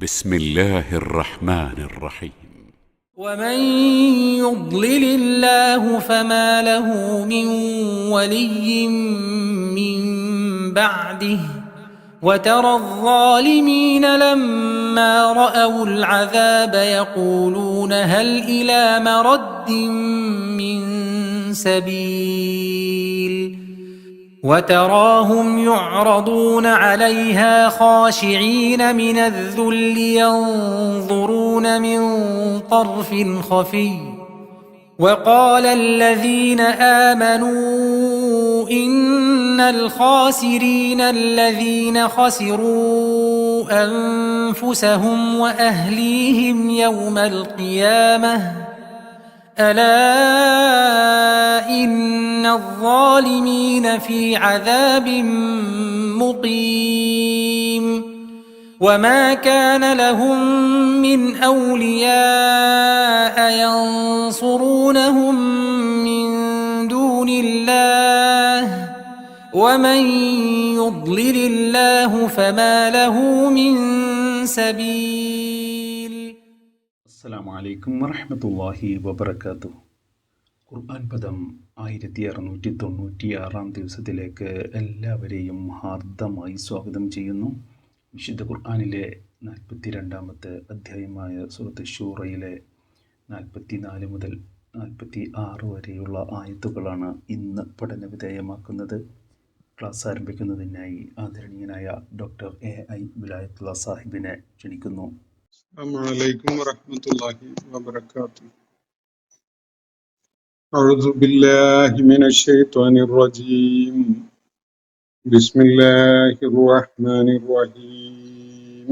بسم الله الرحمن الرحيم. ومن يضلل الله فما له من ولي من بعده وترى الظالمين لما رأوا العذاب يقولون هل إلى مرد من سبيل وتراهم يعرضون عليها خاشعين من الذل ينظرون من طرف خفي وقال الذين آمنوا إن الخاسرين الذين خسروا أنفسهم وأهليهم يوم القيامة ألا إن الظالمين في عذاب مقيم وما كان لهم من أولياء ينصرونهم من دون الله ومن يضلل الله فما له من سبيل. അസ്സലാമു അലൈക്കും വറഹ്മത്തുള്ളാഹി വബറകാതുഹു. ഖുർആൻ പദം 1696 ദിവസത്തിലേക്ക് എല്ലാവരെയും ഹാർദമായി സ്വാഗതം ചെയ്യുന്നു. വിശുദ്ധ ഖുർആനിലെ 42-ാമത്തെ അധ്യായമായ സൂറത്ത് ശൂറയിലെ 44 മുതൽ 46 വരെയുള്ള ആയത്തുകളാണ് ഇന്ന് പഠന വിധേയമാക്കുന്നത്. ക്ലാസ് ആരംഭിക്കുന്നതിനായി ആദരണീയനായ ഡോക്ടർ AI വിലായത്തുള്ള സാഹിബിനെ ക്ഷണിക്കുന്നു. السلام عليكم ورحمة الله وبركاته. أعوذ بالله من الشيطان الرجيم. بسم الله الرحمن الرحيم.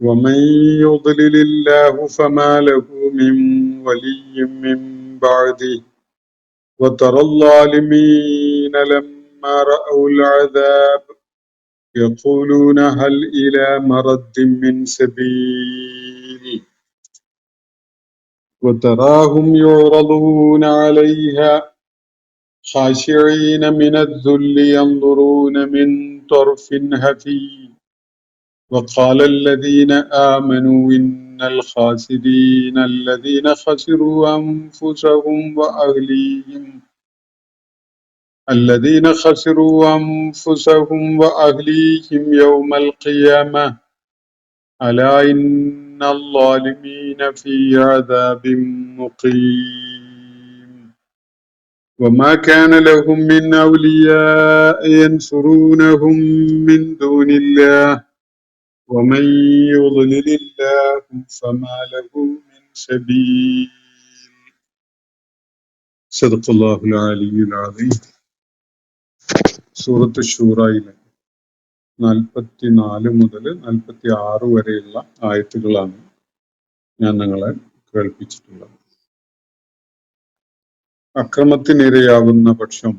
ومن يضلل الله فما له من ولي من بعده وترى الظالمين لما رأوا العذاب يقولون هل إلى مرد من سبيل وتراهم يعرضون عليها خاشعين من الذل ينظرون من طرف خفي وقال الذين آمنوا إن الخاسرين الذين خسروا أنفسهم وأهليهم يوم القيامة ألا إن الظالمين في عذاب مقيم وما كان لهم من أولياء ينصرونهم من دون الله ومن يضلل الله فما له من سبيل. صدق الله العلي العظيم. സൂറത്ത് ശൂറയിലെ 44 മുതൽ 46 വരെയുള്ള ആയത്തുകളാണ് ഞാൻ നിങ്ങളെ കേൾപ്പിച്ചിട്ടുള്ളത്. അക്രമത്തിനിരയാവുന്ന പക്ഷം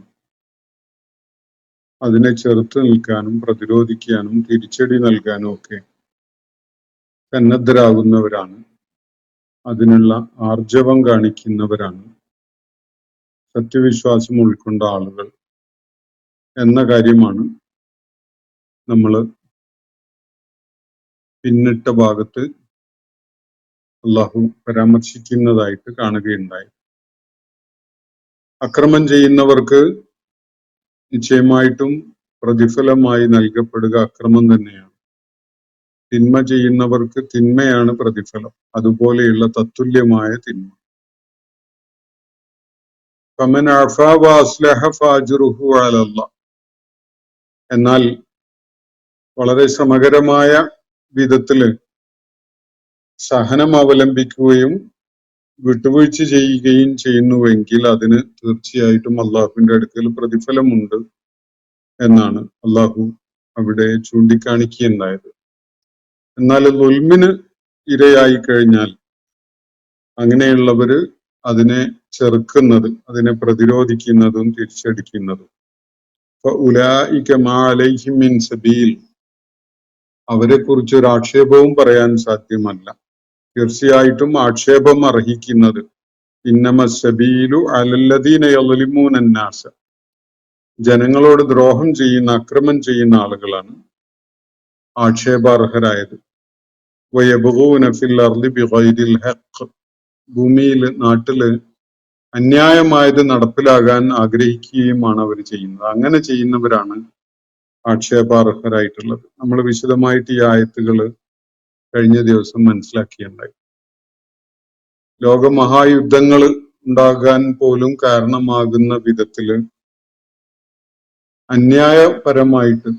അതിനെ ചെറുത്തു നിൽക്കാനും പ്രതിരോധിക്കാനും തിരിച്ചടി നൽകാനും ഒക്കെ സന്നദ്ധരാകുന്നവരാണ്, അതിനുള്ള ആർജവം കാണിക്കുന്നവരാണ് സത്യവിശ്വാസം ഉൾക്കൊണ്ട ആളുകൾ എന്ന കാര്യമാണ് നമ്മൾ പിന്നിട്ട ഭാഗത്ത് അള്ളാഹു പരാമർശിക്കുന്നതായിട്ട് കാണുകയുണ്ടായി. അക്രമം ചെയ്യുന്നവർക്ക് നിശ്ചയമായിട്ടും പ്രതിഫലമായി നൽകപ്പെടുക അക്രമം തന്നെയാണ്. തിന്മ ചെയ്യുന്നവർക്ക് തിന്മയാണ് പ്രതിഫലം, അതുപോലെയുള്ള തത്തുല്യമായ തിന്മ. ഫമൻ അഫാ വഅസ്ലഹ ഫഅജ്റുഹു അലല്ലാഹ്. എന്നാൽ വളരെ ശ്രമകരമായ വിധത്തില് സഹനം അവലംബിക്കുകയും വിട്ടുവീഴ്ച ചെയ്യുകയും ചെയ്യുന്നുവെങ്കിൽ അതിന് തീർച്ചയായിട്ടും അള്ളാഹുവിന്റെ അടുക്കൽ പ്രതിഫലമുണ്ട് എന്നാണ് അള്ളാഹു അവിടെ ചൂണ്ടിക്കാണിക്കുകയുണ്ടായത്. എന്നാൽ ദുൽമിന് ഇരയായി കഴിഞ്ഞാൽ അങ്ങനെയുള്ളവര് അതിനെ ചെറുക്കുന്നത്, അതിനെ പ്രതിരോധിക്കുന്നതും തിരിച്ചടിക്കുന്നതും ഫഉലൈക മാ അലൈഹിം മിൻ സബീൽ. അവരെ കുറിച്ച് ഒരു ആക്ഷേപവും പറയാൻ സാധ്യമല്ല. തീർച്ചയായിട്ടും ആക്ഷേപം അർഹിക്കുന്നത് ഇന്നമ സബീലു അലല്ലദീന യളിമൂന അന്നാസ, ജനങ്ങളോട് ദ്രോഹം ചെയ്യുന്ന, അക്രമം ചെയ്യുന്ന ആളുകളാണ്. ആക്ഷേപാർഹരായത്. വയബ്ഗൂന ഫിൽ അർളി ബിഗൈരിൽ ഹഖ്, ഭൂമിയിൽ നാട്ടില് അന്യായമായത് നടപ്പിലാകാൻ ആഗ്രഹിക്കുകയുമാണ് അവർ ചെയ്യുന്നത്. അങ്ങനെ ചെയ്യുന്നവരാണ് ആക്ഷേപാർഹരായിട്ടുള്ളത്. നമ്മൾ വിശദമായിട്ട് ഈ ആയത്തുകൾ കഴിഞ്ഞ ദിവസം മനസ്സിലാക്കിയുണ്ടായി. ലോകമഹായുദ്ധങ്ങൾ ഉണ്ടാകാൻ പോലും കാരണമാകുന്ന വിധത്തില് അന്യായപരമായിട്ട്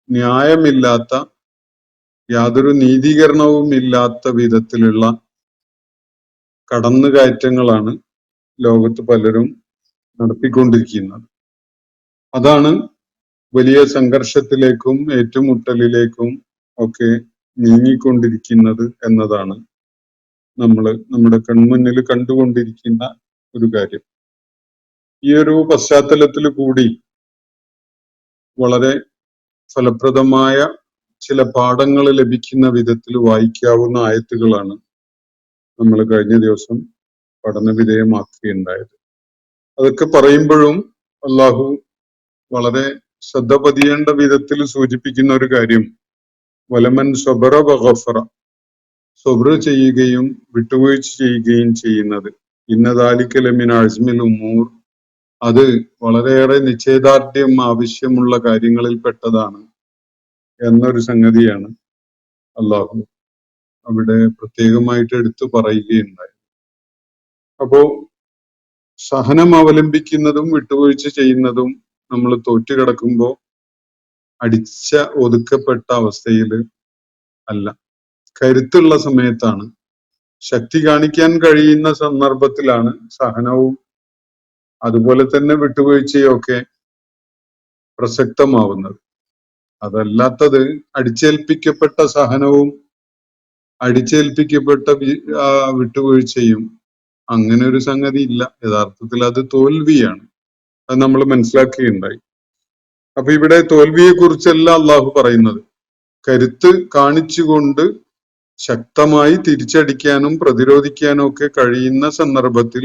ന്യായമില്ലാത്ത, യാതൊരു നീതീകരണവും ഇല്ലാത്ത വിധത്തിലുള്ള കടന്നുകയറ്റങ്ങളാണ് ലോകത്ത് പലരും നടത്തിക്കൊണ്ടിരിക്കുന്നത്. അതാണ് വലിയ സംഘർഷത്തിലേക്കും ഏറ്റുമുട്ടലിലേക്കും ഒക്കെ നീങ്ങിക്കൊണ്ടിരിക്കുന്നത് എന്നതാണ് നമ്മുടെ കൺമുന്നിൽ കണ്ടുകൊണ്ടിരിക്കുന്ന ഒരു കാര്യം. ഈ ഒരു പശ്ചാത്തലത്തിൽ കൂടി വളരെ ഫലപ്രദമായ ചില പാഠങ്ങൾ ലഭിക്കുന്ന വിധത്തിൽ വായിക്കാവുന്ന ആയത്തുകളാണ് നമ്മൾ കഴിഞ്ഞ ദിവസം പഠനവിധേയമാക്കുകയുണ്ടായത്. അതൊക്കെ പറയുമ്പോഴും അള്ളാഹു വളരെ ശ്രദ്ധ പതിയേണ്ട വിധത്തിൽ സൂചിപ്പിക്കുന്ന ഒരു കാര്യം, വലമൻ സ്വബറ വഗഫറ, സ്വബ്ർ ചെയ്യുകയും വിട്ടുവീഴ്ച ചെയ്യുകയും ചെയ്യുന്നത്, ഇന്നദാലിക ലമിൻ അസ്മിൽ ഉമൂർ, അത് വളരെയേറെ നിശ്ചയദാർഢ്യം ആവശ്യമുള്ള കാര്യങ്ങളിൽ പെട്ടതാണ് എന്നൊരു സംഗതിയാണ് അള്ളാഹു അവിടെ പ്രത്യേകമായിട്ട് എടുത്തു പറയുകയുണ്ടായി. അപ്പോ സഹനം അവലംബിക്കുന്നതും വിട്ടുവീഴ്ച ചെയ്യുന്നതും നമ്മൾ തോറ്റുകിടക്കുമ്പോൾ ഒതുക്കപ്പെട്ട അവസ്ഥയിൽ അല്ല, കരുത്തുള്ള സമയത്താണ്, ശക്തി കാണിക്കാൻ കഴിയുന്ന സന്ദർഭത്തിലാണ് സഹനവും അതുപോലെ തന്നെ വിട്ടുവീഴ്ചയും ഒക്കെ പ്രസക്തമാവുന്നത്. അതല്ലാത്തത് അടിച്ചേൽപ്പിക്കപ്പെട്ട സഹനവും അടിച്ചേൽപ്പിക്കപ്പെട്ട വിട്ടുവീഴ്ചയും അങ്ങനെ ഒരു സംഗതി ഇല്ല. യഥാർത്ഥത്തിൽ അത് തോൽവിയാണ്. അത് നമ്മൾ മനസ്സിലാക്കുകയുണ്ടായി. അപ്പൊ ഇവിടെ തോൽവിയെ കുറിച്ചല്ല അള്ളാഹു പറയുന്നത്. കരുത്ത് കാണിച്ചുകൊണ്ട് ശക്തമായി തിരിച്ചടിക്കാനും പ്രതിരോധിക്കാനും ഒക്കെ കഴിയുന്ന സന്ദർഭത്തിൽ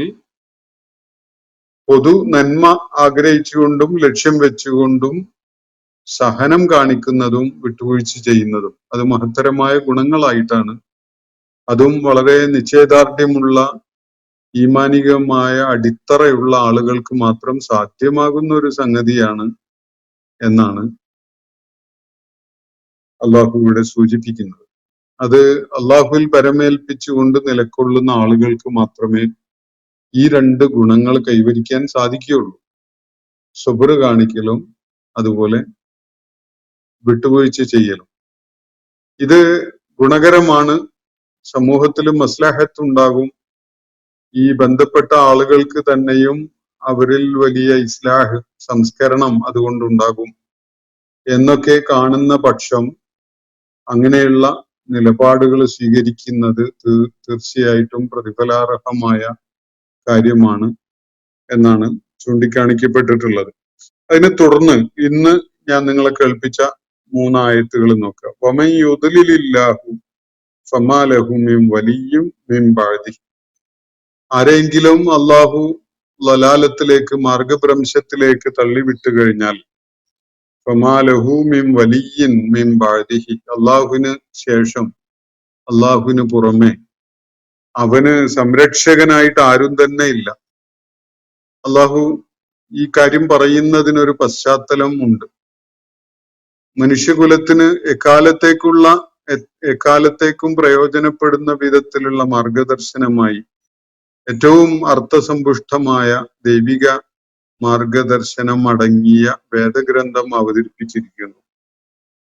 പൊതു നന്മ ആഗ്രഹിച്ചുകൊണ്ടും ലക്ഷ്യം വെച്ചുകൊണ്ടും സഹനം കാണിക്കുന്നതും വിട്ടുവീഴ്ച ചെയ്യുന്നതും അത് മഹത്തരമായ ഗുണങ്ങളായിട്ടാണ്, അതും വളരെ നിശ്ചയദാർഢ്യമുള്ള ഈമാനികമായ അടിത്തറയുള്ള ആളുകൾക്ക് മാത്രം സാധ്യമാകുന്ന ഒരു സംഗതിയാണ് എന്നാണ് അള്ളാഹു ഇവിടെ സൂചിപ്പിക്കുന്നത്. അത് അള്ളാഹുവിൽ പരമേൽപ്പിച്ചുകൊണ്ട് നിലകൊള്ളുന്ന ആളുകൾക്ക് മാത്രമേ ഈ രണ്ട് ഗുണങ്ങൾ കൈവരിക്കാൻ സാധിക്കുകയുള്ളൂ. സ്വബ്ർ കാണിക്കലും അതുപോലെ വിട്ടുവീഴ്ച ചെയ്യലും. ഇത് ഗുണകരമാണ്. സമൂഹത്തിൽ മസ്ലഹത്ത് ഉണ്ടാകും. ഈ ബന്ധപ്പെട്ട ആളുകൾക്ക് തന്നെയും അവരിൽ വലിയ ഇസ്ലാഹ്, സംസ്കരണം അതുകൊണ്ടുണ്ടാകും എന്നൊക്കെ കാണുന്ന പക്ഷം അങ്ങനെയുള്ള നിലപാടുകൾ സ്വീകരിക്കുന്നത് തീർച്ചയായിട്ടും പ്രതിഫലാർഹമായ കാര്യമാണ് എന്നാണ് ചൂണ്ടിക്കാണിക്കപ്പെട്ടിട്ടുള്ളത്. അതിനെ തുടർന്ന് ഇന്ന് ഞാൻ നിങ്ങളെ കേൾപ്പിച്ച 3 ആയത്തുകൾ നോക്കുക. വമൻ യുദ്ലിലില്ലാഹു ഫമാ ലഹു മിൻ വലിയ്യിൻ മിൻ ബഅദിഹി, ആരെങ്കിലും അള്ളാഹു ലലാലത്തിലേക്ക്, മാർഗഭ്രംശത്തിലേക്ക് തള്ളിവിട്ടു കഴിഞ്ഞാൽ, ഫമാ ലഹു മിൻ വലിയ്യിൻ മിൻ ബഅദിഹി, അള്ളാഹുവിന് ശേഷം, അള്ളാഹുവിന് പുറമെ അവന് സംരക്ഷകനായിട്ട് ആരും തന്നെ ഇല്ല. അള്ളാഹു ഈ കാര്യം പറയുന്നതിനൊരു പശ്ചാത്തലം ഉണ്ട്. മനുഷ്യകുലത്തിന് എക്കാലത്തേക്കും പ്രയോജനപ്പെടുന്ന വിധത്തിലുള്ള മാർഗദർശനമായി ഏറ്റവും അർത്ഥസമ്പുഷ്ടമായ ദൈവിക മാർഗദർശനം അടങ്ങിയ വേദഗ്രന്ഥം അവതരിപ്പിച്ചിരിക്കുന്നു.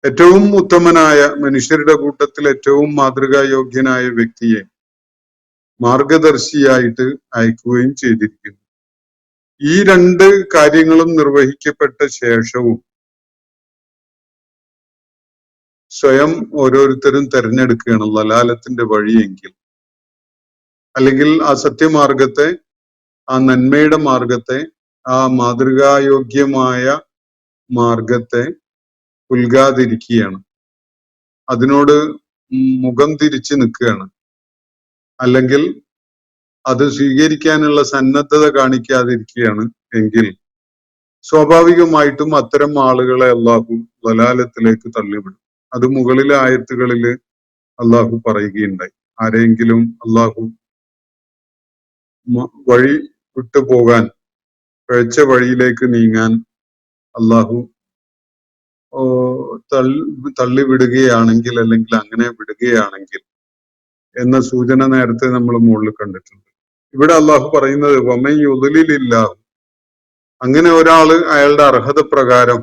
ഏറ്റവും ഉത്തമനായ മനുഷ്യരുടെ കൂട്ടത്തിൽ ഏറ്റവും മാതൃകായോഗ്യനായ വ്യക്തിയെ മാർഗദർശിയായിട്ട് അയക്കുകയും ചെയ്തിരിക്കുന്നു. ഈ 2 കാര്യങ്ങളും നിർവഹിക്കപ്പെട്ട ശേഷവും സ്വയം ഓരോരുത്തരും തെരഞ്ഞെടുക്കുകയാണ് ലലാലത്തിന്റെ വഴിയെങ്കിൽ, അല്ലെങ്കിൽ ആ സത്യമാർഗത്തെ, ആ നന്മയുടെ മാർഗത്തെ, ആ മാതൃകായോഗ്യമായ മാർഗത്തെ പുൽകാതിരിക്കുകയാണ്, അതിനോട് മുഖം തിരിച്ചു നിൽക്കുകയാണ്, അല്ലെങ്കിൽ അത് സ്വീകരിക്കാനുള്ള സന്നദ്ധത കാണിക്കാതിരിക്കുകയാണ് എങ്കിൽ സ്വാഭാവികമായിട്ടും അത്തരം ആളുകളെ അള്ളാഹു ലലാലത്തിലേക്ക് തള്ളിവിടും. അത് മുകളിലെ ആയത്തുകളിൽ അള്ളാഹു പറയുകയുണ്ടായി. ആരെങ്കിലും അള്ളാഹു വഴി വിട്ടുപോകാൻ, പിഴച്ച വഴിയിലേക്ക് നീങ്ങാൻ അള്ളാഹു തള്ളിവിടുകയാണെങ്കിൽ, അല്ലെങ്കിൽ അങ്ങനെ വിടുകയാണെങ്കിൽ എന്ന സൂചന നേരത്തെ നമ്മൾ മുകളിൽ കണ്ടിട്ടുണ്ട്. ഇവിടെ അള്ളാഹു പറയുന്നത് വമൻ യുദ്ലിലില്ലാഹു, അങ്ങനെ ഒരാള് അയാളുടെ അർഹത പ്രകാരം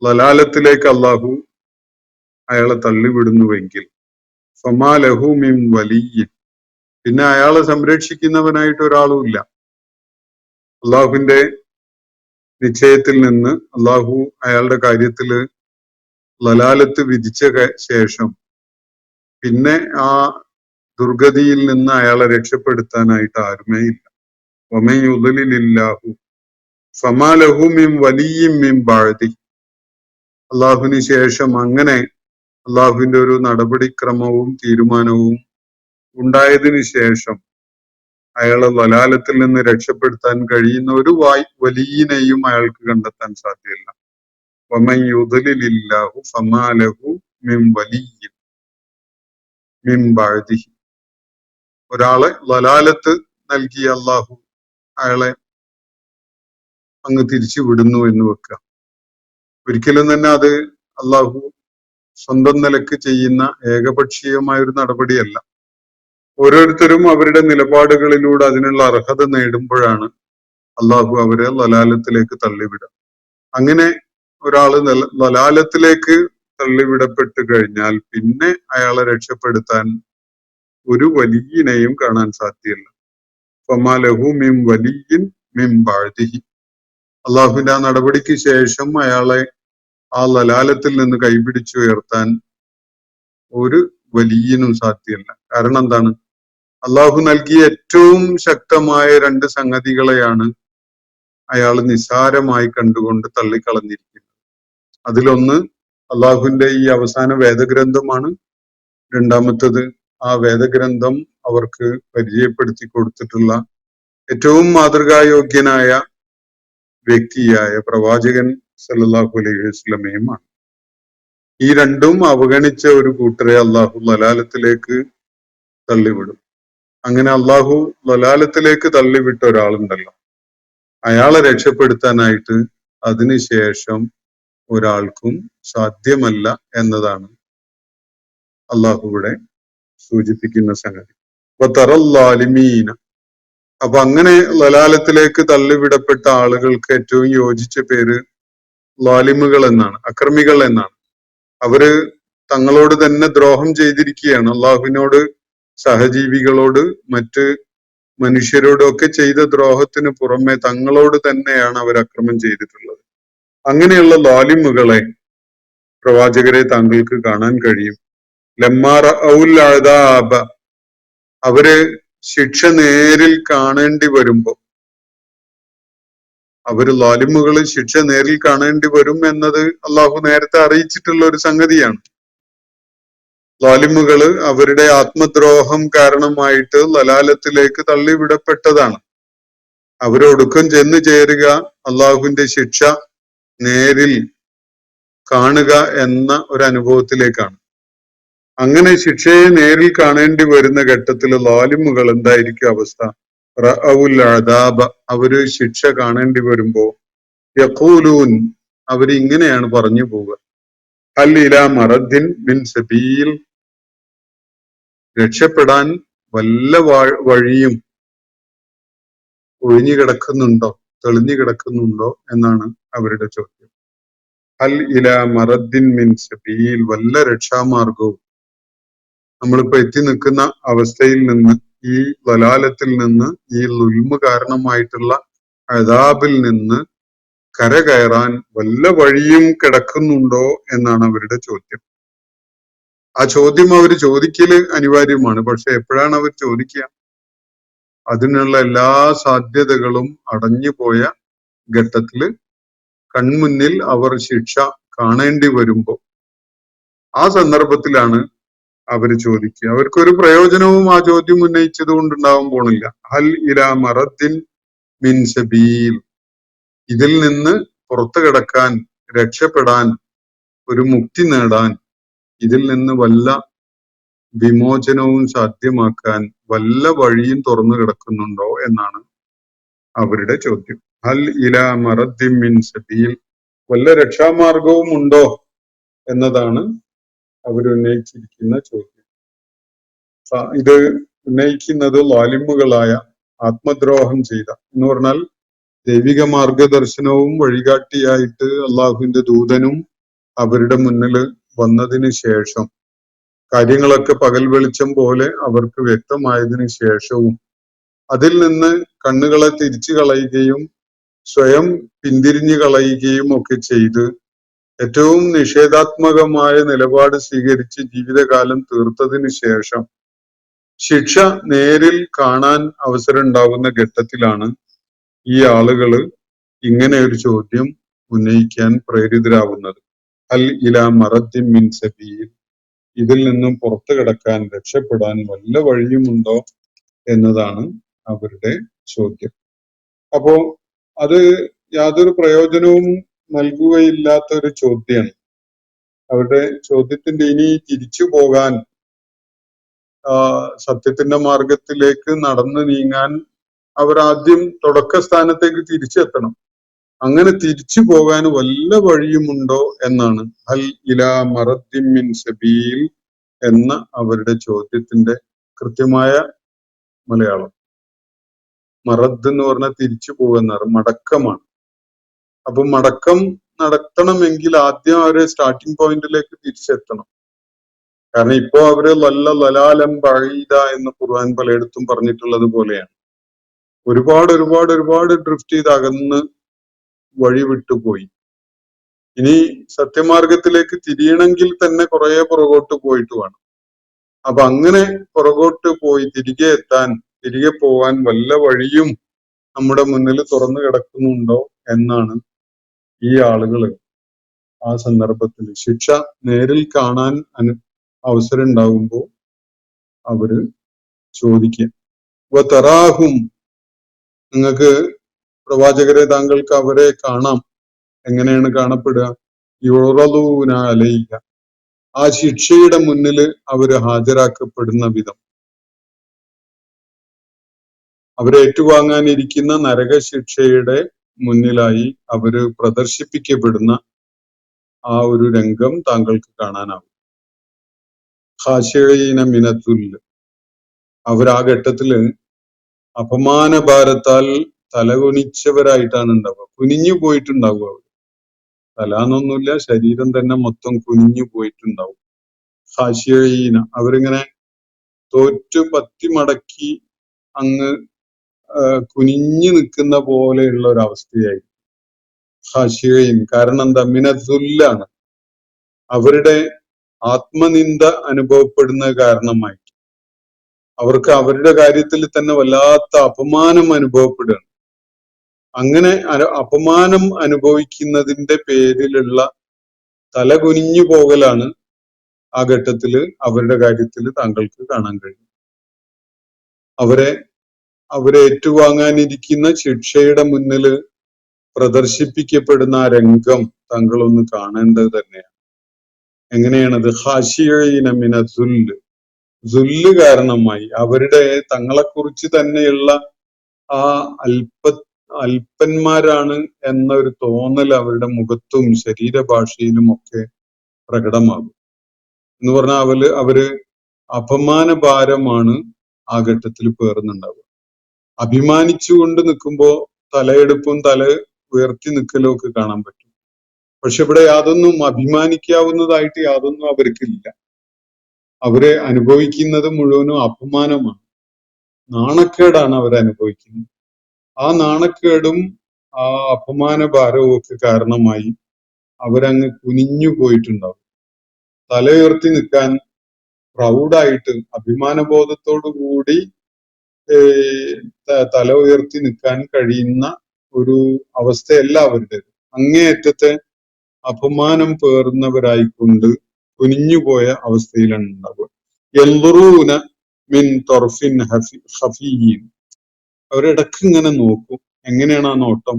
ലലാലത്തിലേക്ക് അള്ളാഹു അയാളെ തള്ളിവിടുന്നുവെങ്കിൽ ഫമാ ലഹു മിൻ വലിയ്യ, പിന്നെ അയാളെ സംരക്ഷിക്കുന്നവനായിട്ട് ഒരാളും ഇല്ല. അള്ളാഹുവിന്റെ നിശ്ചയത്തിൽ നിന്ന് അള്ളാഹു അയാളുടെ കാര്യത്തില് ലലാലത്ത് വിധിച്ച ശേഷം പിന്നെ ആ ദുർഗതിയിൽ നിന്ന് അയാളെ രക്ഷപ്പെടുത്താനായിട്ട് ആരുമേ ഇല്ല. വമൻ യുദ്ലിലില്ലാഹു ഫമാ ലഹു മിൻ വലിയ്യിൻ മിൻ ബഅദി, അള്ളാഹുവിന് ശേഷം അങ്ങനെ അള്ളാഹുവിന്റെ ഒരു നടപടിക്രമവും തീരുമാനവും ഉണ്ടായതിനു ശേഷം അയാളെ ലലാലത്തിൽ നിന്ന് രക്ഷപ്പെടുത്താൻ കഴിയുന്ന ഒരു വലിയനെയും അയാൾക്ക് കണ്ടെത്താൻ സാധ്യമല്ല. വമൻ യുദ്ലിലില്ലാഹു ഫമാ ലഹു മിൻ വലിയ്യിൻ മിൻ ബഅദിഹി, ഒരാളെ ലലാലത്ത് നൽകി അള്ളാഹു അയാളെ അങ്ങ് തിരിച്ചു വിടുന്നു എന്ന് വെക്കുക. ഒരിക്കലും തന്നെ അത് അള്ളാഹു സ്വന്തം നിലക്ക് ചെയ്യുന്ന ഏകപക്ഷീയമായ ഒരു നടപടിയല്ല. ഓരോരുത്തരും അവരുടെ നിലപാടുകളിലൂടെ അതിനുള്ള അർഹത നേടുമ്പോഴാണ് അള്ളാഹു അവരെ ലലാലത്തിലേക്ക് തള്ളിവിടുക. അങ്ങനെ ഒരാള് ലലാലത്തിലേക്ക് തള്ളിവിടപ്പെട്ട് കഴിഞ്ഞാൽ പിന്നെ അയാളെ രക്ഷപ്പെടുത്താൻ ഒരു വലിയനെയും കാണാൻ സാധ്യമല്ല. ഫമാ ലഹു മിൻ വലിയ്യിൻ മിൻ ബഅദിഹി, അള്ളാഹുവിന്റെ ആ നടപടിക്ക് ശേഷം അയാളെ ആ ലലാലത്തിൽ നിന്ന് കൈപിടിച്ചുയർത്താൻ ഒരു വലിയനും സാധ്യമല്ല. കാരണം എന്താണ്? അള്ളാഹു നൽകിയ ഏറ്റവും ശക്തമായ രണ്ട് സംഗതികളെയാണ് അയാൾ നിസ്സാരമായി കണ്ടുകൊണ്ട് തള്ളിക്കളഞ്ഞിരിക്കുന്നത്. അതിലൊന്ന് അള്ളാഹുവിന്റെ ഈ അവസാന വേദഗ്രന്ഥമാണ്. രണ്ടാമത്തത് ആ വേദഗ്രന്ഥം അവർക്ക് പരിചയപ്പെടുത്തി കൊടുത്തിട്ടുള്ള ഏറ്റവും മാതൃകായോഗ്യനായ വ്യക്തിയായ പ്രവാചകൻ സല്ലല്ലാഹു അലൈഹി വസല്ലമയുമാണ്. ഈ രണ്ടും അവഗണിച്ച ഒരു കൂട്ടരെ അള്ളാഹു ലലാലത്തിലേക്ക് തള്ളിവിടും. അങ്ങനെ അള്ളാഹു ലലാലത്തിലേക്ക് തള്ളിവിട്ട ഒരാളുണ്ടല്ലോ, അയാളെ രക്ഷപ്പെടുത്താനായിട്ട് അതിനുശേഷം ഒരാൾക്കും സാധ്യമല്ല എന്നതാണ് അള്ളാഹു ഇവിടെ സൂചിപ്പിക്കുന്ന സംഗതി. വതറല്ലാലിമീന, അപ്പൊ അങ്ങനെ ലലാലത്തിലേക്ക് തള്ളിവിടപ്പെട്ട ആളുകൾക്ക് ഏറ്റവും യോജിച്ച പേര് ലാലിമുകൾ എന്നാണ്, അക്രമികൾ എന്നാണ്. അവര് തങ്ങളോട് തന്നെ ദ്രോഹം ചെയ്തിരിക്കുകയാണ്. അള്ളാഹുവിനോട്, സഹജീവികളോട്, മറ്റ് മനുഷ്യരോടും ഒക്കെ ചെയ്ത ദ്രോഹത്തിന് പുറമെ തങ്ങളോട് തന്നെയാണ് അവർ അക്രമം ചെയ്തിട്ടുള്ളത്. അങ്ങനെയുള്ള ലാലിമുകളെ പ്രവാചകരെ താങ്കൾക്ക് കാണാൻ കഴിയും. ലമ്മാറ ഔൽ അദാബ, അവര് ശിക്ഷ നേരിൽ കാണേണ്ടി വരുമ്പോ, അവര് ലാലിമുകള് ശിക്ഷ നേരിൽ കാണേണ്ടി വരും എന്നത് അള്ളാഹു നേരത്തെ അറിയിച്ചിട്ടുള്ള ഒരു സംഗതിയാണ്. ലാലിമുകള് അവരുടെ ആത്മദ്രോഹം കാരണമായിട്ട് ലലാലത്തിലേക്ക് തള്ളിവിടപ്പെട്ടതാണ്. അവരൊടുക്കം ചെന്ന് ചേരുക അള്ളാഹുവിന്റെ ശിക്ഷ നേരിൽ കാണുക എന്ന ഒരു അനുഭവത്തിലേക്കാണ്. അങ്ങനെ ശിക്ഷയെ നേരിൽ കാണേണ്ടി വരുന്ന ഘട്ടത്തിൽ ലാലിമുകൾ എന്തായിരിക്കും അവസ്ഥ? റഅഉൽ അദാബ, അവര് ശിക്ഷ കാണേണ്ടി വരുമ്പോ യഖൂലൂൻ, അവര് ഇങ്ങനെയാണ് പറഞ്ഞു പോവുക, ഹൽ ഇലാ മറദ്ദിൻ മിൻ സബീൽ, രക്ഷപ്പെടാൻ വല്ല വഴിയും ഒഴിഞ്ഞു കിടക്കുന്നുണ്ടോ, തെളിഞ്ഞു കിടക്കുന്നുണ്ടോ എന്നാണ് അവരുടെ ചോദ്യം. ഹൽ ഇലാ മറദ്ദിൻ മിൻ സബീൽ, വല്ല രക്ഷാമാർഗവും നമ്മളിപ്പോ എത്തി നിൽക്കുന്ന അവസ്ഥയിൽ നിന്ന്, ഈ ലലാലത്തിൽ നിന്ന്, ഈ ളുൽമ് കാരണമായിട്ടുള്ള അദാബിൽ നിന്ന് കരകയറാൻ വല്ല വഴിയും കിടക്കുന്നുണ്ടോ എന്നാണ് അവരുടെ ചോദ്യം. ആ ചോദ്യം അവർ ചോദിക്കല് അനിവാര്യമാണ്. പക്ഷെ എപ്പോഴാണ് അവർ ചോദിക്കുക? അതിനുള്ള എല്ലാ സാധ്യതകളും അടഞ്ഞുപോയ ഘട്ടത്തില് കൺമുന്നിൽ അവർ ശിക്ഷ കാണേണ്ടി വരുമ്പോ, ആ സന്ദർഭത്തിലാണ് അവർ ചോദിക്കുക. അവർക്കൊരു പ്രയോജനവും ആ ചോദ്യം ഉന്നയിച്ചത് കൊണ്ടുണ്ടാവാൻ പോണില്ല. ഹൽ ഇലാ മറദ്ദിൻ മിൻ സബീൽ, ഇതിൽ നിന്ന് പുറത്തു കിടക്കാൻ, രക്ഷപ്പെടാൻ, ഒരു മുക്തി നേടാൻ ഇതിൽ നിന്ന് വല്ല വിമോചനവും സാധ്യമാക്കാൻ വല്ല വഴിയും തുറന്നു കിടക്കുന്നുണ്ടോ എന്നാണ് അവരുടെ ചോദ്യം. ഹൽ ഇലാ മറദ്ദിൻ മിൻ സബീൽ, വല്ല രക്ഷാമാർഗവും ഉണ്ടോ എന്നതാണ് അവർ ഉന്നയിച്ചിരിക്കുന്ന ചോദ്യം. ഇത് ഉന്നയിക്കുന്നത് ലാലിമുകളായ, ആത്മദ്രോഹം ചെയ്ത, എന്ന് പറഞ്ഞാൽ ദൈവിക മാർഗദർശനവും വഴികാട്ടിയായിട്ട് അള്ളാഹുവിന്റെ ദൂതനും അവരുടെ മുന്നിൽ വന്നതിന് ശേഷം, കാര്യങ്ങളൊക്കെ പകൽ വെളിച്ചം പോലെ അവർക്ക് വ്യക്തമായതിനു ശേഷവും അതിൽ നിന്ന് കണ്ണുകളെ തിരിച്ചു കളയുകയും സ്വയം പിന്തിരിഞ്ഞു കളയുകയും ഒക്കെ ചെയ്ത് ഏറ്റവും നിഷേധാത്മകമായ നിലപാട് സ്വീകരിച്ച് ജീവിതകാലം തീർത്തതിന് ശേഷം ശിക്ഷ നേരിൽ കാണാൻ അവസരം ഉണ്ടാകുന്ന ഘട്ടത്തിലാണ് ഈ ആളുകള് ഇങ്ങനെ ഒരു ചോദ്യം ഉന്നയിക്കാൻ പ്രേരിതരാകുന്നത്. അൽ ഇലാ മറദ്ദിൻ മിൻ സബീൽ, ഇതിൽ നിന്നും പുറത്തു കിടക്കാൻ, രക്ഷപ്പെടാൻ വല്ല വഴിയുമുണ്ടോ എന്നതാണ് അവരുടെ ചോദ്യം. അപ്പോ അത് യാതൊരു പ്രയോജനവും നൽകുകയില്ലാത്ത ഒരു ചോദ്യമാണ്. അവരുടെ ചോദ്യത്തിന്റെ ഇനി തിരിച്ചു പോകാൻ, സത്യത്തിന്റെ മാർഗത്തിലേക്ക് നടന്നു നീങ്ങാൻ അവർ ആദ്യം തുടക്ക സ്ഥാനത്തേക്ക് തിരിച്ചെത്തണം. അങ്ങനെ തിരിച്ചു പോകാൻ വല്ല വഴിയുമുണ്ടോ എന്നാണ് ഹൽ ഇലാ മറദ്ദിൻ മിൻ സബീൽ എന്ന അവരുടെ ചോദ്യത്തിന്റെ കൃത്യമായ മലയാളം. മറദ് എന്ന് പറഞ്ഞാൽ തിരിച്ചു പോകുന്ന മടക്കമാണ്. അപ്പൊ മടക്കം നടത്തണമെങ്കിൽ ആദ്യം അവരെ സ്റ്റാർട്ടിംഗ് പോയിന്റിലേക്ക് തിരിച്ചെത്തണം. കാരണം ഇപ്പോ അവര് ലലാലം ബഈദ എന്ന് ഖുർആൻ പലയിടത്തും പറഞ്ഞിട്ടുള്ളത് പോലെയാണ്. ഒരുപാട് ഡ്രിഫ്റ്റ് ചെയ്ത് അകന്ന് വഴി വിട്ടുപോയി. ഇനി സത്യമാർഗത്തിലേക്ക് തിരിയണമെങ്കിൽ തന്നെ കുറെ പുറകോട്ട് പോയിട്ട് വേണം. അപ്പൊ അങ്ങനെ പുറകോട്ട് പോയി തിരികെ പോവാൻ വല്ല വഴിയും നമ്മുടെ മുന്നിൽ തുറന്നു കിടക്കുന്നുണ്ടോ എന്നാണ് ഈ ആളുകള് ആ സന്ദർഭത്തിൽ ശിക്ഷ നേരിൽ കാണാൻ അവസരം ഉണ്ടാകുമ്പോൾ അവര് ചോദിക്കുക. തറാഹും, നിങ്ങൾക്ക് പ്രവാചകരെ, താങ്കൾക്ക് അവരെ കാണാം. എങ്ങനെയാണ് കാണപ്പെടുക? യുറദൂന അലൈഹ, ആ ശിക്ഷയുടെ മുന്നിൽ അവര് ഹാജരാക്കപ്പെടുന്ന വിധം, അവരെ ഏറ്റുവാങ്ങാനിരിക്കുന്ന നരകശിക്ഷയുടെ മുന്നിലായി അവര് പ്രദർശിപ്പിക്കപ്പെടുന്ന ആ ഒരു രംഗം താങ്കൾക്ക് കാണാനാവും. ഖാശിഈന മിനത്തുൽ, അവർ ആ ഘട്ടത്തില് അപമാനഭാരത്താൽ തലകുനിച്ചവരായിട്ടാണ് ഉണ്ടാവുക. കുനിഞ്ഞു പോയിട്ടുണ്ടാവുക. അവർ തലാന്നൊന്നുമില്ല, ശരീരം തന്നെ മൊത്തം കുനിഞ്ഞു പോയിട്ടുണ്ടാവും. ഖാശിഈന, അവരിങ്ങനെ തോറ്റു പത്തി മടക്കി അങ്ങ് കുനിഞ്ഞു നിൽക്കുന്ന പോലെയുള്ള ഒരു അവസ്ഥയായി ഖാശിഈൻ. കാരണം എന്താ? മിനത്തുല്ലാണ്, അവരുടെ ആത്മനിന്ദ അനുഭവപ്പെടുന്ന കാരണമായി അവർക്ക് അവരുടെ കാര്യത്തിൽ തന്നെ വല്ലാത്ത അപമാനം അനുഭവപ്പെടുകയാണ്. അങ്ങനെ അപമാനം അനുഭവിക്കുന്നതിന്റെ പേരിലുള്ള തലകുനിഞ്ഞു പോകലാണ് ആ ഘട്ടത്തില് അവരുടെ കാര്യത്തിൽ താങ്കൾക്ക് കാണാൻ കഴിയും. അവരെ ഏറ്റുവാങ്ങാനിരിക്കുന്ന ശിക്ഷയുടെ മുന്നില് പ്രദർശിപ്പിക്കപ്പെടുന്ന ആ രംഗം താങ്കളൊന്ന് കാണേണ്ടത് തന്നെയാണ്. എങ്ങനെയാണത്? ഖാശിഈന മിന ദുല്ല്, ദുല്ല് കാരണമായി അവരുടെ തങ്ങളെക്കുറിച്ച് തന്നെയുള്ള ആ അല്പന്മാരാണ് എന്നൊരു തോന്നൽ അവരുടെ മുഖത്തും ശരീരഭാഷയിലും ഒക്കെ പ്രകടമാകും. എന്ന് പറഞ്ഞാൽ അവര് അപമാനഭാരമാണ് ആ ഘട്ടത്തിൽ പേറുന്നുണ്ടാവുക. അഭിമാനിച്ചുകൊണ്ട് നിൽക്കുമ്പോ തലയെടുപ്പും തല ഉയർത്തി നിൽക്കലും ഒക്കെ കാണാൻ പറ്റും. പക്ഷെ ഇവിടെ യാതൊന്നും അഭിമാനിക്കാവുന്നതായിട്ട് യാതൊന്നും അവർക്കില്ല. അവരെ അനുഭവിക്കുന്നത് മുഴുവനും അപമാനമാണ്, നാണക്കേടാണ് അവരനുഭവിക്കുന്നത്. ആ നാണക്കേടും ആ അപമാന ഭാരവും ഒക്കെ കാരണമായി അവരങ്ങ് കുനിഞ്ഞു പോയിട്ടുണ്ടാവും. തല ഉയർത്തി നിൽക്കാൻ, പ്രൗഡായിട്ട് അഭിമാനബോധത്തോടു കൂടി തല ഉയർത്തി നിൽക്കാൻ കഴിയുന്ന ഒരു അവസ്ഥയല്ല അവരുടേത്. അങ്ങേയറ്റത്തെ അപമാനം പേറുന്നവരായിക്കൊണ്ട് കുനിഞ്ഞുപോയ അവസ്ഥയിലാണ് ഉണ്ടാവുക. യൻദുറൂന മിൻ ത്വർഫിൻ ഖഫീൻ, അവരിടക്ക് ഇങ്ങനെ നോക്കും. എങ്ങനെയാണ് ആ നോട്ടം?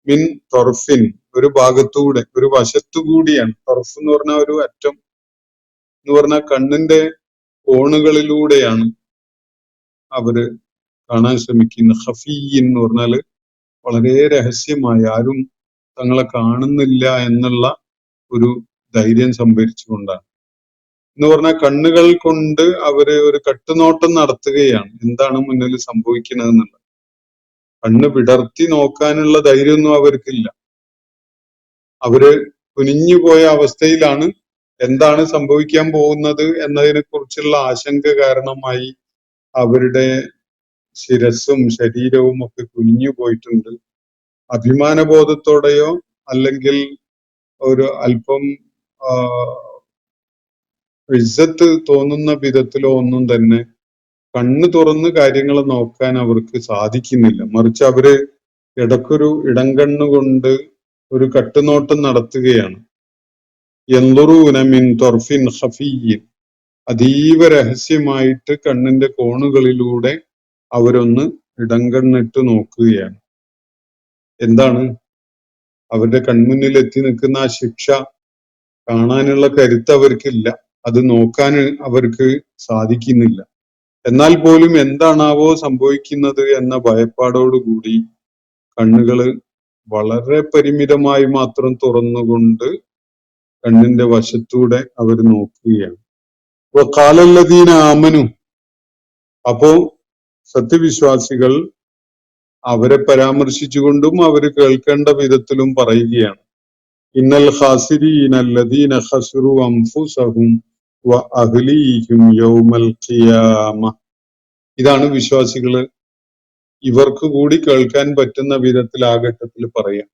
മിൻ ത്വർഫിൻ, ഒരു ഭാഗത്തൂടെ, ഒരു വശത്തുകൂടിയാണ്. ത്വർഫ് എന്ന് പറഞ്ഞാൽ ഒരു അറ്റം, എന്ന് പറഞ്ഞാൽ കണ്ണിന്റെ കോണുകളിലൂടെയാണ് അവര് കാണാൻ ശ്രമിക്കുന്നത്. ഖഫീൻ എന്ന് പറഞ്ഞാല് വളരെ രഹസ്യമായി, ആരും തങ്ങളെ കാണുന്നില്ല എന്നുള്ള ഒരു ധൈര്യം സംഭരിച്ചുകൊണ്ടാണ്. എന്ന് പറഞ്ഞാൽ കണ്ണുകൾ കൊണ്ട് അവര് ഒരു കട്ടുനോട്ടം നടത്തുകയാണ്, എന്താണ് മുന്നിൽ സംഭവിക്കുന്നത് എന്നുള്ളത്. കണ്ണ് വിടർത്തി നോക്കാനുള്ള ധൈര്യമൊന്നും അവർക്കില്ല. അവര് കുനിഞ്ഞു പോയ അവസ്ഥയിലാണ്. എന്താണ് സംഭവിക്കാൻ പോകുന്നത് എന്നതിനെ കുറിച്ചുള്ള ആശങ്ക കാരണമായി അവരുടെ ശിരസ്സും ശരീരവും ഒക്കെ കുനിഞ്ഞു പോയിട്ടുണ്ട്. അഭിമാനബോധത്തോടെയോ അല്ലെങ്കിൽ ഒരു അല്പം ഇസ്സത്ത് തോന്നുന്ന വിധത്തിലോ ഒന്നും തന്നെ കണ്ണ് തുറന്ന് കാര്യങ്ങൾ നോക്കാൻ അവർക്ക് സാധിക്കുന്നില്ല. മറിച്ച് അവര് ഇടക്കൊരു ഇടംകണ്ണുകൊണ്ട് ഒരു കട്ടുനോട്ടം നടത്തുകയാണ്. യൻദുറൂന മിൻ ത്വർഫിൻ ഖഫിയ്യിൻ, അതീവ രഹസ്യമായിട്ട് കണ്ണിന്റെ കോണുകളിലൂടെ അവരൊന്ന് ഇടംകണ്ണിട്ട് നോക്കുകയാണ്. എന്താണ്? അവരുടെ കൺമുന്നിൽ എത്തി നിൽക്കുന്ന ആ ശിക്ഷ കാണാനുള്ള കരുത്ത് അവർക്കില്ല, അത് നോക്കാൻ അവർക്ക് സാധിക്കുന്നില്ല. എന്നാൽ പോലും എന്താണാവോ സംഭവിക്കുന്നത് എന്ന ഭയപ്പാടോടുകൂടി കണ്ണുകള് വളരെ പരിമിതമായി മാത്രം തുറന്നുകൊണ്ട് കണ്ണിന്റെ വശത്തൂടെ അവർ നോക്കുകയാണ്. വഖാലല്ലദീന ആമനു, അപ്പോ സത്യവിശ്വാസികൾ അവരെ പരാമർശിച്ചുകൊണ്ടും അവര് കേൾക്കേണ്ട വിധത്തിലും പറയുകയാണ്. ഇന്നൽ ഖാസിരീന അല്ലദീന ഖസറു അൻഫുസഹും വ അഹ്ലീഹിം യൗമൽ ഖിയാമ. ഇതാണ് വിശ്വാസികള് ഇവർക്ക് കൂടി കേൾക്കാൻ പറ്റുന്ന വിധത്തിൽ ആ ഘട്ടത്തിൽ പറയാം.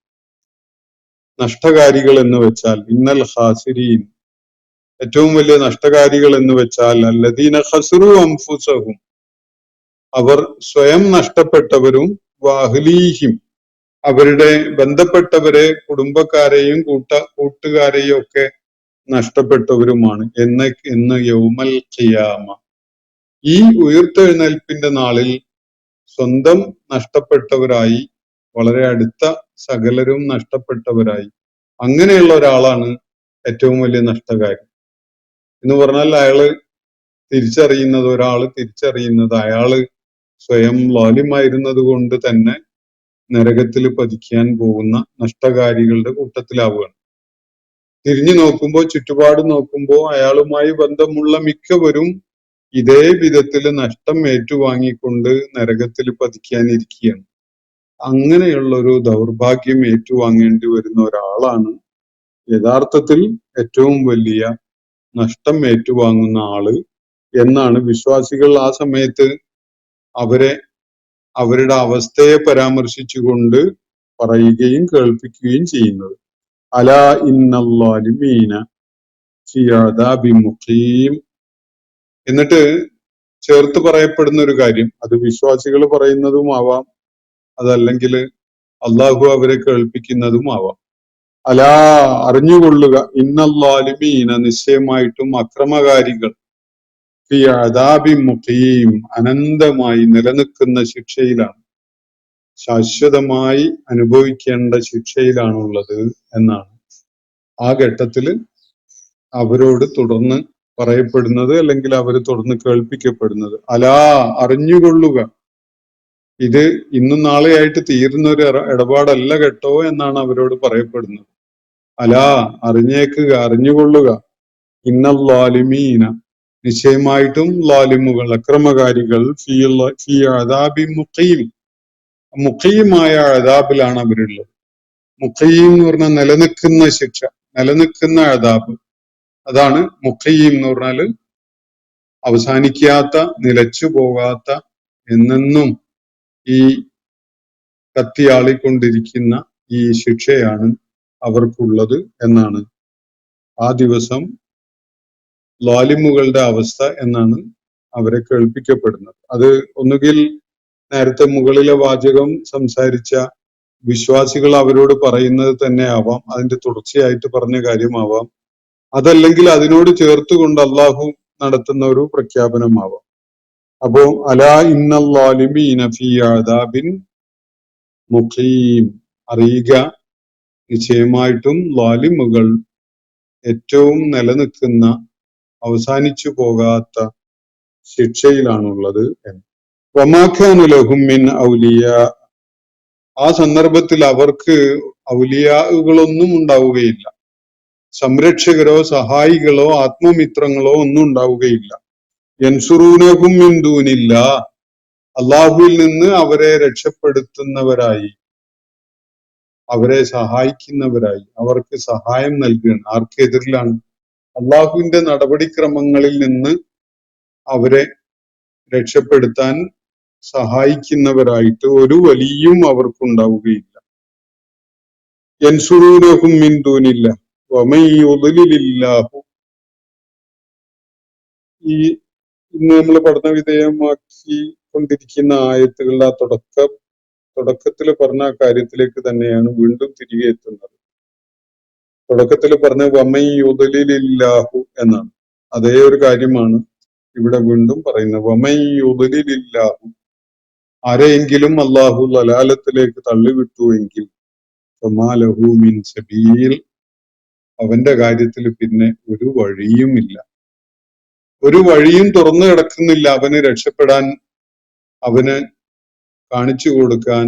നഷ്ടകാരികൾ എന്ന് വെച്ചാൽ ഇന്നൽ ഖാസിരീൻ, ഏറ്റവും വലിയ നഷ്ടകാരികൾ എന്ന് വെച്ചാൽ അല്ലദീന ഖസറു അൻഫുസഹും, അവർ സ്വയം നഷ്ടപ്പെട്ടവരും, വഅഹ്ലീഹിം, അവരുടെ ബന്ധപ്പെട്ടവരെ, കുടുംബക്കാരെയും കൂട്ടുകാരെയും ഒക്കെ നഷ്ടപ്പെട്ടവരുമാണ് എന്ന് യൗമൽ ഖിയാമ, ഈ ഉയർത്തെഴുന്നേൽപ്പിന്റെ നാളിൽ സ്വന്തം നഷ്ടപ്പെട്ടവരായി, വളരെ അടുത്ത സകലരും നഷ്ടപ്പെട്ടവരായി, അങ്ങനെയുള്ള ഒരാളാണ് ഏറ്റവും വലിയ നഷ്ടകാരി. എന്ന് പറഞ്ഞാൽ അയാള് തിരിച്ചറിയുന്നത്, ഒരാള് തിരിച്ചറിയുന്നത് അയാള് സ്വയം ലാലിമായിരുന്നത് കൊണ്ട് തന്നെ നരകത്തിൽ പതിക്കാൻ പോകുന്ന നഷ്ടകാരികളുടെ കൂട്ടത്തിലാവുകയാണ്. തിരിഞ്ഞു നോക്കുമ്പോൾ, ചുറ്റുപാട് നോക്കുമ്പോൾ അയാളുമായി ബന്ധമുള്ള മിക്കവരും ഇതേ വിധത്തിൽ നഷ്ടം ഏറ്റുവാങ്ങിക്കൊണ്ട് നരകത്തിൽ പതിക്കാനിരിക്കുകയാണ്. അങ്ങനെയുള്ള ഒരു ദൗർഭാഗ്യം ഏറ്റുവാങ്ങേണ്ടി വരുന്ന ഒരാളാണ് യഥാർത്ഥത്തിൽ ഏറ്റവും വലിയ നഷ്ടം ഏറ്റുവാങ്ങുന്ന ആള് എന്നാണ് വിശ്വാസികൾ ആ സമയത്ത് അവരുടെ അവസ്ഥയെ പരാമർശിച്ചുകൊണ്ട് പറയുകയും കേൾപ്പിക്കുകയും ചെയ്യുന്നത്. അലാ ഇന്നല്ലാലിമീന ഫീ അദാബി മുഖീം. എന്നിട്ട് ചേർത്ത് പറയപ്പെടുന്ന ഒരു കാര്യം, അത് വിശ്വാസികൾ പറയുന്നതും ആവാം, അതല്ലെങ്കിൽ അള്ളാഹു അവരെ കേൾപ്പിക്കുന്നതും ആവാം. അലാ, അറിഞ്ഞുകൊള്ളുക, ഇന്നല്ലാലിമീന, നിശ്ചയമായിട്ടും അക്രമകാരികൾ, ഫീ അദാബി മുഖീം, അനന്തമായി നിലനിൽക്കുന്ന ശിക്ഷയിലാണ്, ശാശ്വതമായി അനുഭവിക്കേണ്ട ശിക്ഷയിലാണുള്ളത് എന്നാണ് ആ ഘട്ടത്തിൽ അവരോട് തുടർന്ന് പറയപ്പെടുന്നത്, അല്ലെങ്കിൽ അവർ തുടർന്ന് കേൾപ്പിക്കപ്പെടുന്നത്. അലാ, അറിഞ്ഞുകൊള്ളുക, ഇത് ഇന്നും നാളെയായിട്ട് തീരുന്ന ഒരു ഇടപാടല്ല കേട്ടോ എന്നാണ് അവരോട് പറയപ്പെടുന്നത്. അലാ, അറിഞ്ഞേക്കുക, അറിഞ്ഞുകൊള്ളുക, ഇന്നല്ലാലിമീന, നിശ്ചയമായിട്ടും ലാലിമുകൾ, അക്രമകാരികൾ, ഫീ അദാബി മുഖീം, മുഖീമായ അദാബിലാണ് അവരുള്ളത്. മുഖീം എന്ന് പറഞ്ഞാൽ നിലനിൽക്കുന്ന ശിക്ഷ, നിലനിൽക്കുന്ന അദാബ്, അതാണ് മുഖീം എന്ന് പറഞ്ഞാല് അവസാനിക്കാത്ത, നിലച്ചു പോകാത്ത, എന്നെന്നും ഈ കത്തിയാളിക്കൊണ്ടിരിക്കുന്ന ഈ ശിക്ഷയാണ് അവർക്കുള്ളത് എന്നാണ് ആ ദിവസം ലാലിമുകളുടെ അവസ്ഥ എന്നാണ് അവരെ കേൾപ്പിക്കപ്പെടുന്നത്. അത് ഒന്നുകിൽ നേരത്തെ മുകളിലെ വാചകം സംസാരിച്ച വിശ്വാസികൾ അവരോട് പറയുന്നത് തന്നെ ആവാം, അതിന്റെ തുടർച്ചയായിട്ട് പറഞ്ഞ കാര്യമാവാം, അതല്ലെങ്കിൽ അതിനോട് ചേർത്തുകൊണ്ട് അള്ളാഹു നടത്തുന്ന ഒരു പ്രഖ്യാപനമാവാം. അപ്പോ അലാ ഇന്നല്ലാലിമീന ഫീ അദാബിൻ മുഖീം, അറിയുക, നിശ്ചയമായിട്ടും ലാലിമുകൾ ഏറ്റവും നിലനിൽക്കുന്ന അവസാനിച്ചു പോകാത്ത ശിക്ഷയിലാണുള്ളത് എന്ന്. വമാഖാന ലഹും മിൻ ഔലിയ, ആ സന്ദർഭത്തിൽ അവർക്ക് ഔലിയാകളൊന്നും ഉണ്ടാവുകയില്ല, സംരക്ഷകരോ സഹായികളോ ആത്മമിത്രങ്ങളോ ഒന്നും ഉണ്ടാവുകയില്ല. യൻസുറൂനഹും മിൻ ദൂനില്ലാ, അള്ളാഹുവിൽ നിന്ന് അവരെ രക്ഷപ്പെടുത്തുന്നവരായി, അവരെ സഹായിക്കുന്നവരായി, അവർക്ക് സഹായം നൽകുകയാണ്. ആർക്കെതിരിലാണ്? അള്ളാഹുവിന്റെ നടപടിക്രമങ്ങളിൽ നിന്ന് അവരെ രക്ഷപ്പെടുത്താൻ സഹായിക്കുന്നവരായിട്ട് ഒരു വലിയും അവർക്കുണ്ടാവുകയില്ല. യൻസുറൂനഹും മിൻ ദൂനില്ലാ വമൻ യുദ്ലിലില്ലാഹു, ഈ ഇന്ന് നമ്മൾ പഠന വിധേയമാക്കി കൊണ്ടിരിക്കുന്ന ആയത്തുകളുടെ ആ തുടക്കത്തിൽ പറഞ്ഞ കാര്യത്തിലേക്ക് തന്നെയാണ് വീണ്ടും തിരികെ എത്തുന്നത്. തുടക്കത്തിൽ പറഞ്ഞ വമൻ യുദ്ലിലില്ലാഹു എന്നാണ്. അതേ ഒരു കാര്യമാണ് ഇവിടെ വീണ്ടും പറയുന്നത്. വമൻ യുദ്ലിലില്ലാഹു, ആരെയെങ്കിലും അള്ളാഹു ലലാലത്തിലേക്ക് തള്ളിവിട്ടുവെങ്കിൽ ഫമാ ലഹു മിൻ സബീൽ, അവന്റെ കാര്യത്തിൽ പിന്നെ ഒരു വഴിയുമില്ല, ഒരു വഴിയും തുറന്നു കിടക്കുന്നില്ല അവന് രക്ഷപ്പെടാൻ, അവന് കാണിച്ചു കൊടുക്കാൻ,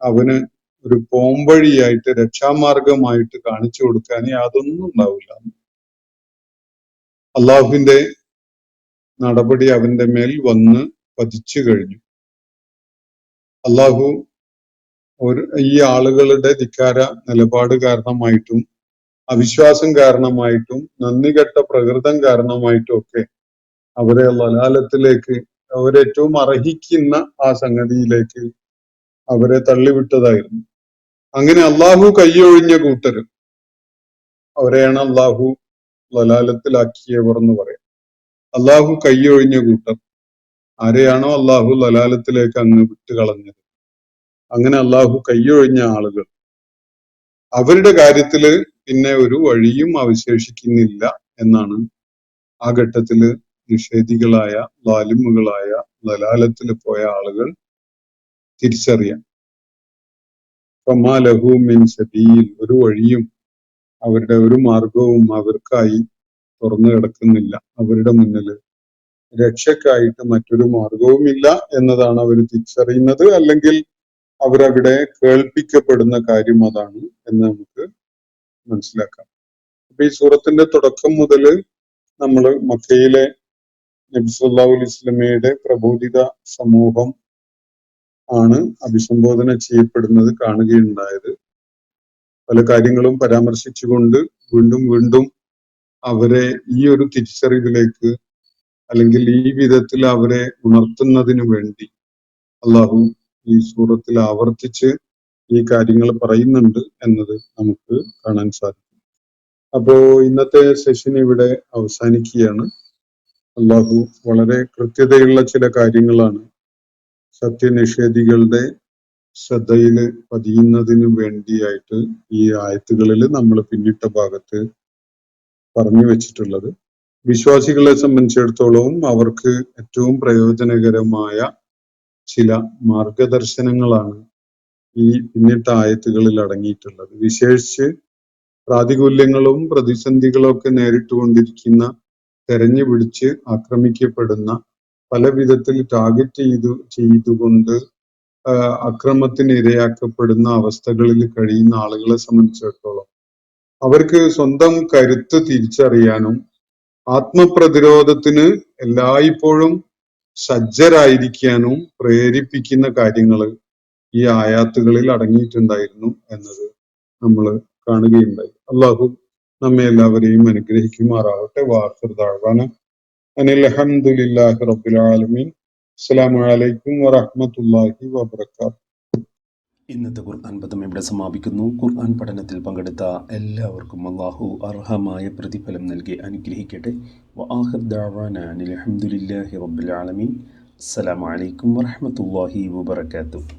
അവന് ഒരു പോംവഴിയായിട്ട് രക്ഷാമാർഗമായിട്ട് കാണിച്ചു കൊടുക്കാൻ യാതൊന്നും ഉണ്ടാവില്ല. അള്ളാഹുവിന്റെ നടപടി അവന്റെ മേൽ വന്ന് പതിച്ചു കഴിഞ്ഞു. അള്ളാഹു ഈ ആളുകളുടെ ധിക്കാര നിലപാട് കാരണമായിട്ടും അവിശ്വാസം കാരണമായിട്ടും നന്ദികെട്ട പ്രകൃതം കാരണമായിട്ടും ഒക്കെ അവരെ ലലാലത്തിലേക്ക്, അവരേറ്റവും അർഹിക്കുന്ന ആ സംഗതിയിലേക്ക് അവരെ തള്ളിവിട്ടതായിരുന്നു. അങ്ങനെ അള്ളാഹു കൈയൊഴിഞ്ഞ കൂട്ടര്, അവരെയാണ് അള്ളാഹു ലലാലത്തിലാക്കിയവർ എന്ന് പറയാം. അള്ളാഹു കൈയൊഴിഞ്ഞ കൂട്ടർ, ആരെയാണോ അള്ളാഹു ലലാലത്തിലേക്ക് അങ്ങ് വിട്ടുകളഞ്ഞത്, അങ്ങനെ അള്ളാഹു കൈയൊഴിഞ്ഞ ആളുകൾ, അവരുടെ കാര്യത്തില് പിന്നെ ഒരു വഴിയും അവശേഷിക്കുന്നില്ല എന്നാണ് ആ ഘട്ടത്തില് നിഷേധികളായ ലാലിമുകളായ ലലാലത്തിൽ പോയ ആളുകൾ തിരിച്ചറിയാം. ഫമാ ലഹു മിൻ സബീൽ, ഒരു വഴിയും അവരുടെ ഒരു മാർഗവും അവർക്കായി തുറന്നു കിടക്കുന്നില്ല. അവരുടെ മുന്നിൽ രക്ഷക്കായിട്ട് മറ്റൊരു മാർഗവുമില്ല എന്നതാണ് അവർ തിരിച്ചറിയുന്നത്. അല്ലെങ്കിൽ അവരവിടെ കേൾപ്പിക്കപ്പെടുന്ന കാര്യം അതാണ് എന്ന് നമുക്ക് മനസ്സിലാക്കാം. അപ്പൊ ഈ സൂറത്തിന്റെ തുടക്കം മുതൽ നമ്മൾ മക്കയിലെ നബി സല്ലല്ലാഹു അലൈഹി വസല്ലമയുടെ പ്രബോധിത സമൂഹം ആണ് അഭിസംബോധന ചെയ്യപ്പെടുന്നത് കാണുകയുണ്ടായത്. പല കാര്യങ്ങളും പരാമർശിച്ചുകൊണ്ട് വീണ്ടും വീണ്ടും അവരെ ഈ ഒരു തിരിച്ചറിവിലേക്ക്, അല്ലെങ്കിൽ ഈ വിധത്തിൽ അവരെ ഉണർത്തുന്നതിന് വേണ്ടി അള്ളാഹു ഈ സൂറത്തിൽ ആവർത്തിച്ച് ഈ കാര്യങ്ങൾ പറയുന്നുണ്ട് എന്നത് നമുക്ക് കാണാൻ സാധിക്കും. അപ്പോ ഇന്നത്തെ സെഷൻ ഇവിടെ അവസാനിക്കുകയാണ്. അള്ളാഹു വളരെ കൃത്യതയുള്ള ചില കാര്യങ്ങളാണ് സത്യനിഷേധികളുടെ ശ്രദ്ധയിൽ പതിയുന്നതിന് വേണ്ടിയായിട്ട് ഈ ആയത്തുകളിൽ നമ്മൾ പിന്നിട്ട ഭാഗത്ത് പറഞ്ഞു വെച്ചിട്ടുള്ളത്. വിശ്വാസികളെ സംബന്ധിച്ചിടത്തോളവും അവർക്ക് ഏറ്റവും പ്രയോജനകരമായ ചില മാർഗദർശനങ്ങളാണ് ഈ പിന്നിട്ട ആയത്തുകളിൽ അടങ്ങിയിട്ടുള്ളത്. വിശേഷിച്ച് പ്രാതികൂല്യങ്ങളും പ്രതിസന്ധികളും ഒക്കെ നേരിട്ടുകൊണ്ടിരിക്കുന്ന, തെരഞ്ഞു പിടിച്ച് ആക്രമിക്കപ്പെടുന്ന, പല വിധത്തിൽ ടാർഗറ്റ് ചെയ്തുകൊണ്ട് അക്രമത്തിന് ഇരയാക്കപ്പെടുന്ന അവസ്ഥകളിൽ കഴിയുന്ന ആളുകളെ സംബന്ധിച്ചിടത്തോളം അവർക്ക് സ്വന്തം കരുത്ത് തിരിച്ചറിയാനും ആത്മപ്രതിരോധത്തിന് എല്ലായ്പ്പോഴും സജ്ജരായിരിക്കാനും പ്രേരിപ്പിക്കുന്ന കാര്യങ്ങൾ ഈ ആയാത്തുകളിൽ അടങ്ങിയിട്ടുണ്ടായിരുന്നു എന്നത് നമ്മൾ കാണുകയുണ്ടായി. അള്ളാഹു നമ്മെ എല്ലാവരെയും അനുഗ്രഹിക്കുമാറാവട്ടെ. വാഖിർ ദഅ്വാന അനിൽ ഹംദുലില്ലാഹി റബ്ബിൽ ആലമീൻ. അസ്സലാമു അലൈക്കും വറഹ്മത്തുള്ളാഹി വബറകാതുഹു. ഇന്നത്തെ ഖുർആൻ പദം ഇവിടെ സമാപിക്കുന്നു. ഖുർആൻ പഠനത്തിൽ പങ്കെടുത്ത എല്ലാവർക്കും അല്ലാഹു അർഹമായ പ്രതിഫലം നൽകി അനുഗ്രഹിക്കട്ടെ. വആഖിർ ദഅ്വാന അനിൽ ഹംദുലില്ലാഹി റബ്ബിൽ ആലമീൻ. അസ്സലാമു അലൈക്കും വറഹ്മത്തുള്ളാഹി വബറകാതുഹു.